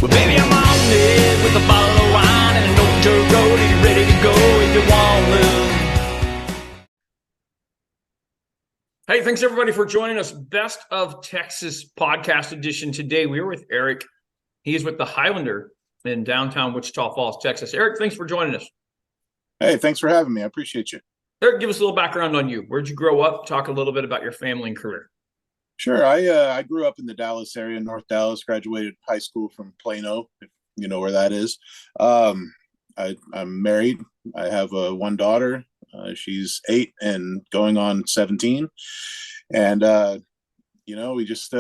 Well, baby, I'm on it with a bottle of wine and an old dirt road, and you're ready to go if you want to. Hey, thanks everybody for joining us. Best of Texas podcast edition today. We are with Erik. He is with the Highlander in downtown Wichita Falls, Texas. Erik, thanks for joining us. Hey, thanks for having me. I appreciate you. Erik, give us a little background on you. Where'd you grow up? Talk a little bit about your family and career. Sure. I grew up in the Dallas area, North Dallas. Graduated high school from Plano, if you know where that is. I'm married. I have one daughter. She's 8 and going on 17. And we just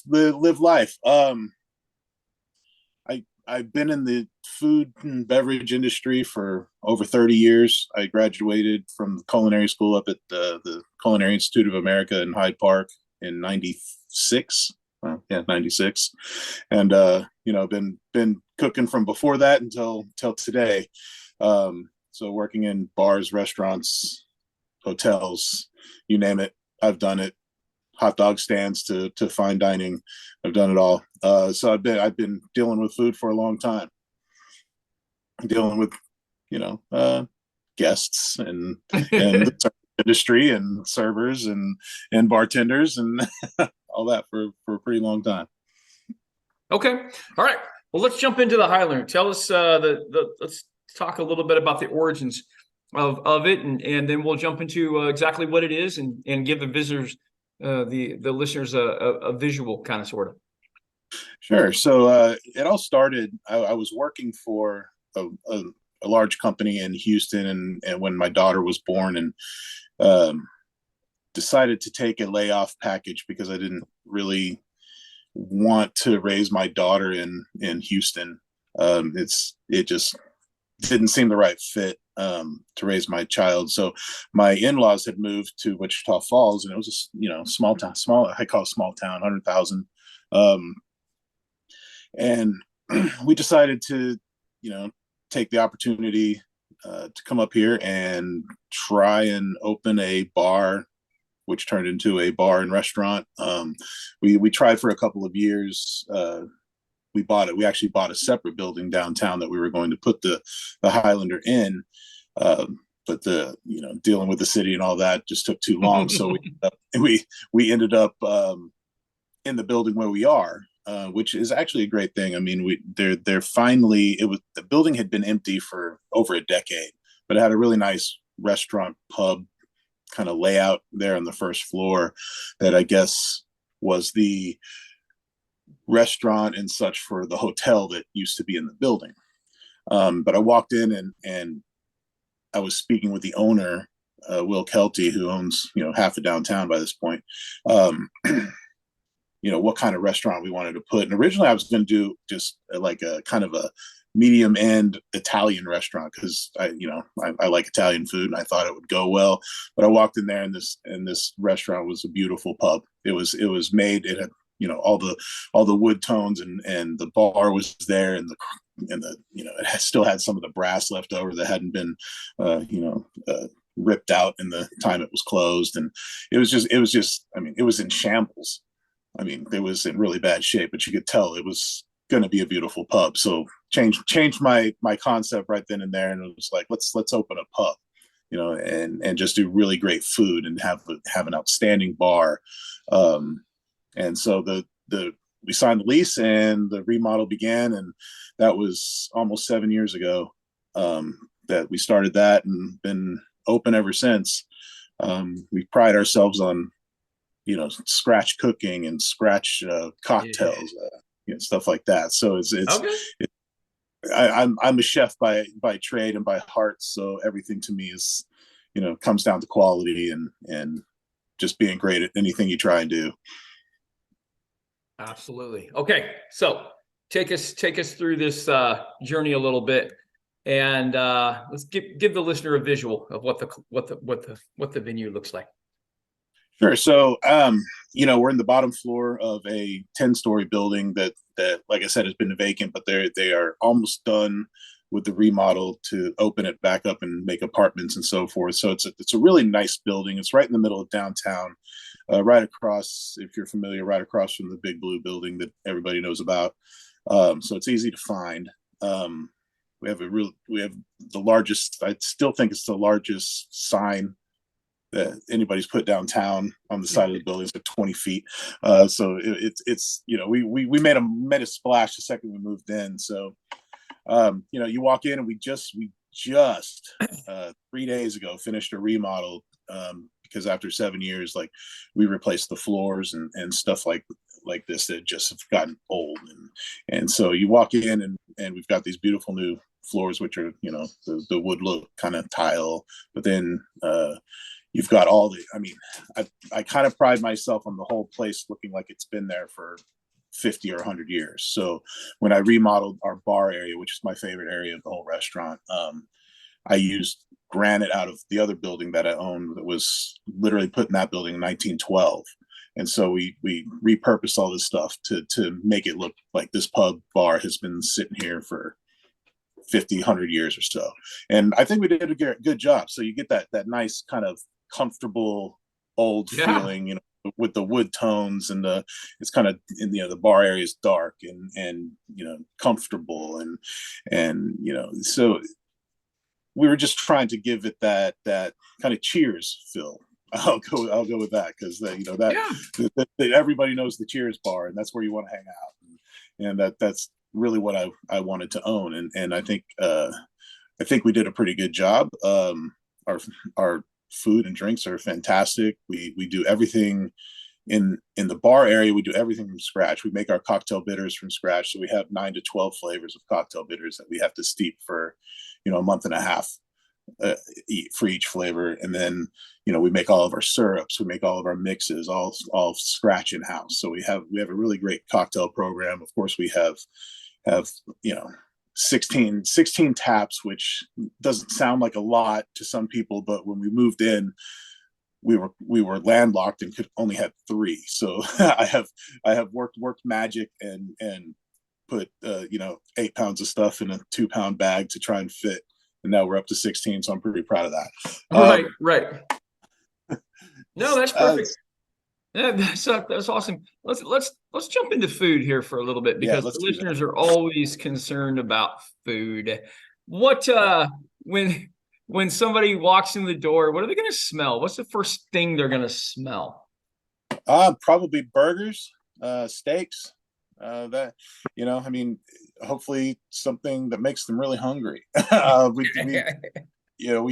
live life. I've been in the food and beverage industry for over 30 years. I graduated from the culinary school up at the Culinary Institute of America in Hyde Park in 96. 96. And, been cooking from before that until today. So working in bars, restaurants, hotels, you name it, I've done it. Hot dog stands to fine dining. I've done it all. So I've been dealing with food for a long time, dealing with, guests and the industry and servers and bartenders and all that for a pretty long time. Okay. All right. Well, let's jump into the Highlander. Tell us let's talk a little bit about the origins of it, and then we'll jump into exactly what it is and give the visitors the listeners a visual kind of sort of. Sure. So it all started. I was working for a large company in Houston, and when my daughter was born, and decided to take a layoff package because I didn't really want to raise my daughter in Houston. It just didn't seem the right fit to raise my child. So my in-laws had moved to Wichita Falls, and it was a small town, I call it small town, 100,000. And we decided to, take the opportunity to come up here and try and open a bar, which turned into a bar and restaurant. We tried for a couple of years. We actually bought a separate building downtown that we were going to put the Highlander in. But dealing with the city and all that just took too long. So we ended up in the building where we are, which is actually a great thing. I mean, they're finally, the building had been empty for over a decade, but it had a really nice restaurant pub kind of layout there on the first floor that I guess was the restaurant and such for the hotel that used to be in the building. But I walked in and I was speaking with the owner, Will Kelty, who owns, half of downtown by this point. What kind of restaurant we wanted to put. And originally I was going to do just like a kind of a medium end Italian restaurant because I like Italian food and I thought it would go well. But I walked in there and this restaurant was a beautiful pub. It was made, it had, all the wood tones and the bar was there and it still had some of the brass left over that hadn't been, ripped out in the time it was closed. And it was just, I mean, it was in shambles. I mean, it was in really bad shape, but you could tell it was going to be a beautiful pub. So changed my concept right then and there. And it was like, let's open a pub, and just do really great food and have an outstanding bar. And so we signed the lease and the remodel began, and that was almost 7 years ago that we started that and been open ever since. We pride ourselves on, scratch cooking and scratch cocktails, stuff like that. So it's okay. I'm a chef by trade and by heart. So everything to me is, comes down to quality and just being great at anything you try and do. Absolutely. Okay. So take us through this journey a little bit, and let's give the listener a visual of what the venue looks like. Sure. So, we're in the bottom floor of a 10-story building that, like I said, has been vacant, but they are almost done with the remodel to open it back up and make apartments and so forth. So it's a really nice building. It's right in the middle of downtown. right across, if you're familiar, right across from the big blue building that everybody knows about. So it's easy to find. We have the largest, I still think it's the largest sign that anybody's put downtown on the side of the building. It's like 20 feet. So it's, you know, we made a splash the second we moved in. So, you know, you walk in and we just 3 days ago finished a remodel, because after 7 years, like, we replaced the floors and stuff like this that just have gotten old. And so you walk in and we've got these beautiful new floors, which are, you know, the wood look kind of tile, but then, you've got all the, I mean, I kind of pride myself on the whole place looking like it's been there for 50 or 100 years. So when I remodeled our bar area, which is my favorite area of the whole restaurant, I used granite out of the other building that I owned that was literally put in that building in 1912. And so we repurposed all this stuff to make it look like this pub bar has been sitting here for 50, 100 years or so. And I think we did a good job. So you get that nice kind of comfortable old feeling, you know, with the wood tones, and it's kind of, you know, the bar area is dark and you know, comfortable, and you know, so we were just trying to give it that kind of Cheers feel. I'll go with that, because you know that everybody knows the Cheers bar, and that's where you want to hang out, and that's really what I wanted to own, and I think we did a pretty good job. Our food and drinks are fantastic. We do everything in the bar area. We do everything from scratch. We make our cocktail bitters from scratch, so we have 9 to 12 flavors of cocktail bitters that we have to steep for, you know, a month and a half for each flavor. And then, you know, we make all of our syrups, we make all of our mixes, all scratch in house. So we have a really great cocktail program. Of course, we have you know, 16 taps, which doesn't sound like a lot to some people, but when we moved in, we were landlocked and could only have 3. So I have worked magic and put you know, 8 pounds of stuff in a 2-pound bag to try and fit, and now we're up to 16. So I'm pretty proud of that. Right. No, that's perfect. Yeah, that's awesome. Let's jump into food here for a little bit, because the listeners are always concerned about food. What when somebody walks in the door, what are they going to smell? What's the first thing they're going to smell? Probably burgers, steaks. That, you know, I mean, hopefully something that makes them really hungry. You know,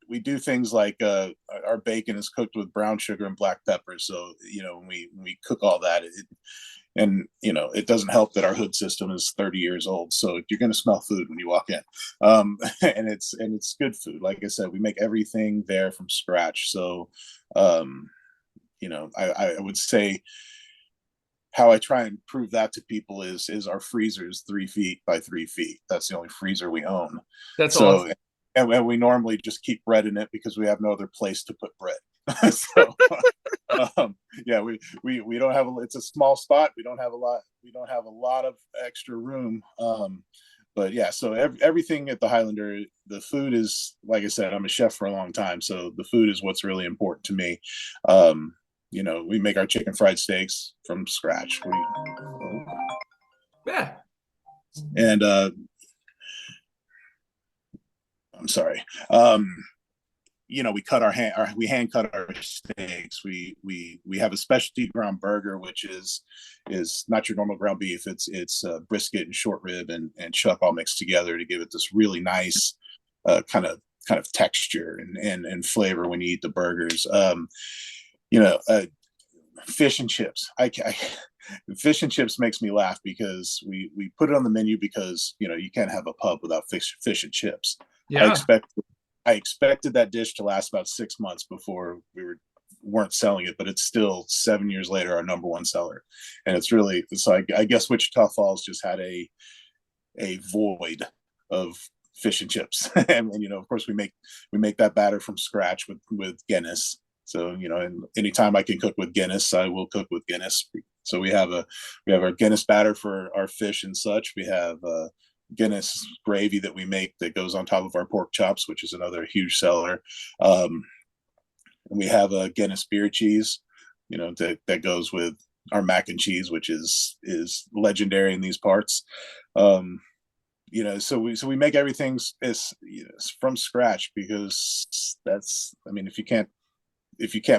we do things like our bacon is cooked with brown sugar and black pepper. So, you know, when we cook all that, and you know, it doesn't help that our hood system is 30 years old. So you're going to smell food when you walk in, and it's good food. Like I said, we make everything there from scratch. So, you know, I would say how I try and prove that to people is our freezer is 3 feet by 3 feet. That's the only freezer we own. That's awesome. And we normally just keep bread in it because we have no other place to put bread. So yeah, we don't have it's a small spot. We don't have a lot of extra room. But yeah, so everything at the Highlander, the food is, like I said, I'm a chef for a long time, so the food is what's really important to me. You know, we make our chicken fried steaks from scratch. Yeah. And I'm sorry. You know, we hand cut our steaks. We have a specialty ground burger, which is not your normal ground beef. It's brisket and short rib and chuck all mixed together to give it this really nice kind of texture and flavor when you eat the burgers. You know, fish and chips. Fish and chips makes me laugh because we put it on the menu because, you know, you can't have a pub without fish and chips. Yeah. I expected that dish to last about 6 months before weren't selling it, but it's still 7 years later our number one seller. And it's like, I guess Wichita Falls just had a void of fish and chips. And you know, of course we make that batter from scratch with Guinness. So, you know, and anytime I can cook with Guinness, I will cook with Guinness. So we have our Guinness batter for our fish and such. We have Guinness gravy that we make that goes on top of our pork chops, which is another huge seller. And we have a Guinness beer cheese. that goes with our mac and cheese, which is legendary in these parts. So we make everything from scratch, because I mean, if you can't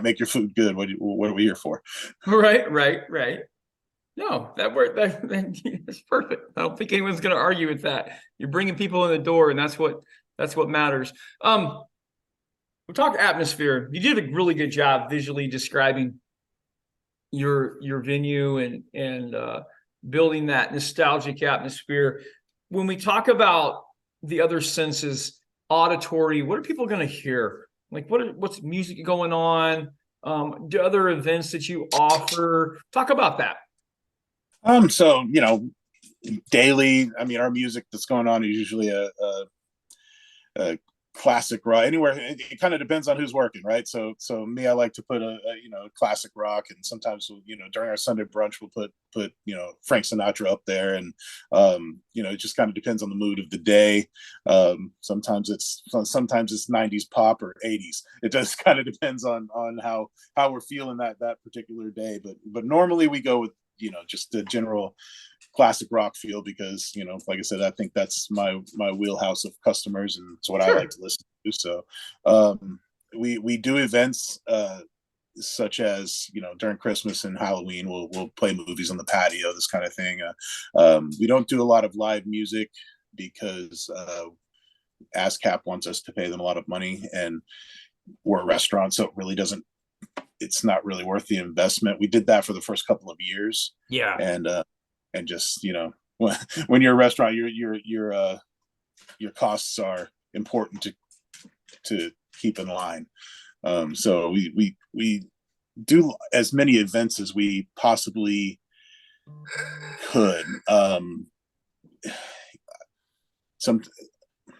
make your food good, what are we here for? Right. No, that worked. That's perfect. I don't think anyone's going to argue with that. You're bringing people in the door, and that's what matters. We talk atmosphere. You did a really good job visually describing your venue and building that nostalgic atmosphere. When we talk about the other senses, auditory, what are people going to hear? Like what's music going on? Do other events that you offer? Talk about that. So daily, I mean, our music that's going on is usually a classic rock. Anywhere, it kind of depends on who's working, right? So me, I like to put a classic rock, and sometimes during our Sunday brunch we'll put Frank Sinatra up there, and it just kind of depends on the mood of the day. Sometimes it's 90s pop or 80s. It just kind of depends on how we're feeling that particular day. But normally we go with just the general classic rock feel, because like I said, I think that's my wheelhouse of customers, and it's what I like to listen to. So we do events such as during Christmas and Halloween, we'll play movies on the patio, this kind of thing. We don't do a lot of live music because ASCAP wants us to pay them a lot of money, and we're a restaurant, so it's not really worth the investment. We did that for the first couple of years. Yeah. And just when you're a restaurant, your costs are important to keep in line. So we do as many events as we possibly could.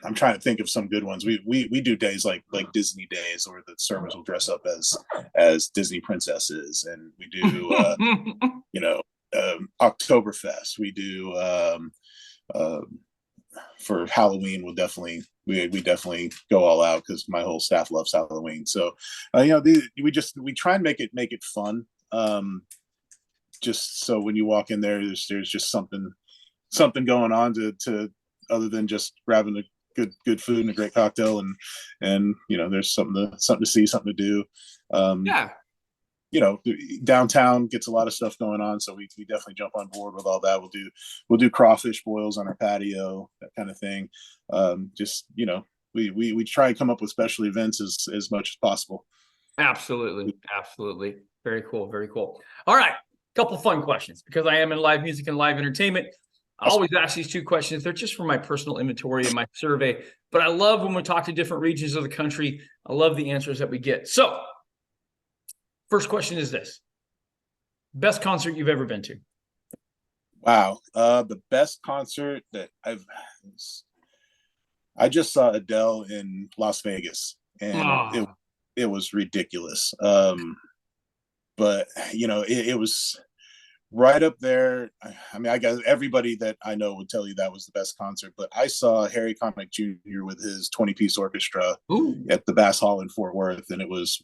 I'm trying to think of some good ones. We do days like Disney days, or the servers will dress up as Disney princesses, and we do Oktoberfest. We do for Halloween. We definitely go all out, because my whole staff loves Halloween. So we try and make it fun. Just so when you walk in there, there's just something going on to other than just grabbing a good food and a great cocktail, and there's something to see, something to do. Downtown gets a lot of stuff going on, so we definitely jump on board with all that. We'll do crawfish boils on our patio, that kind of thing. We try and come up with special events as much as possible. Absolutely. Very cool. All right, couple fun questions, because I am in live music and live entertainment. I always ask these two questions. They're just for my personal inventory and my survey, but I love when we talk to different regions of the country. I love the answers that we get. So first question is this: best concert you've ever been to? Wow. The best concert that I just saw Adele in Las Vegas, and it was ridiculous. But it was right up there. I mean, I guess everybody that I know would tell you that was the best concert, but I saw Harry Connick Jr. with his 20-piece orchestra at the Bass Hall in Fort Worth, and it was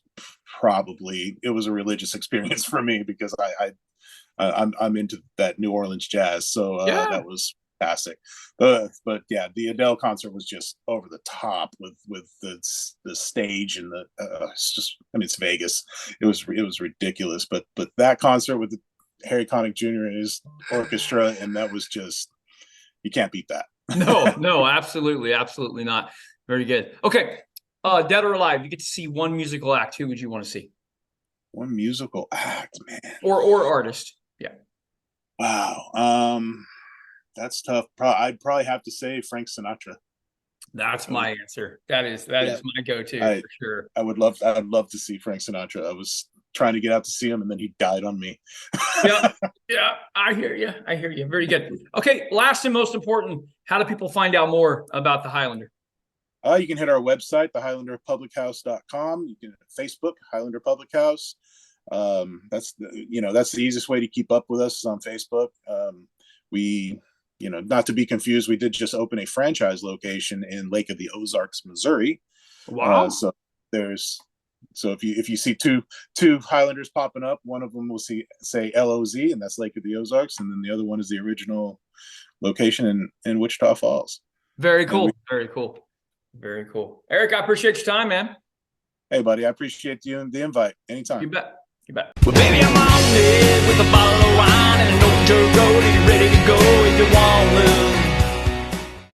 a religious experience for me, because I'm into that New Orleans jazz, so that was fantastic. But yeah, the Adele concert was just over the top with the stage, and it's just, I mean, it's Vegas. It was ridiculous, but that concert with Harry Connick Jr. and his orchestra, and that was just, you can't beat that. No, absolutely not. Very good. Okay, dead or alive, you get to see one musical act. Who would you want to see? One musical act, man, or artist? Yeah. Wow. That's tough. I'd probably have to say Frank Sinatra. That's my answer. That is my go-to for sure. I'd love to see Frank Sinatra. I was trying to get out to see him, and then he died on me. Yeah. I hear you. Very good. Okay, last and most important, how do people find out more about the Highlander? You can hit our website, thehighlanderpublichouse.com. You can Facebook, Highlander Public House. That's the easiest way to keep up with us, is on Facebook. We, not to be confused, we did just open a franchise location in Lake of the Ozarks, Missouri. Wow. So there's So if you see two Highlanders popping up, one of them will say LOZ, and that's Lake of the Ozarks, and then the other one is the original location in Wichita Falls. Very cool. Very cool. Very cool. Erik, I appreciate your time, man. Hey, buddy, I appreciate you and the invite. Anytime. You bet. You bet. Well, baby, I'm on it with a bottle of wine.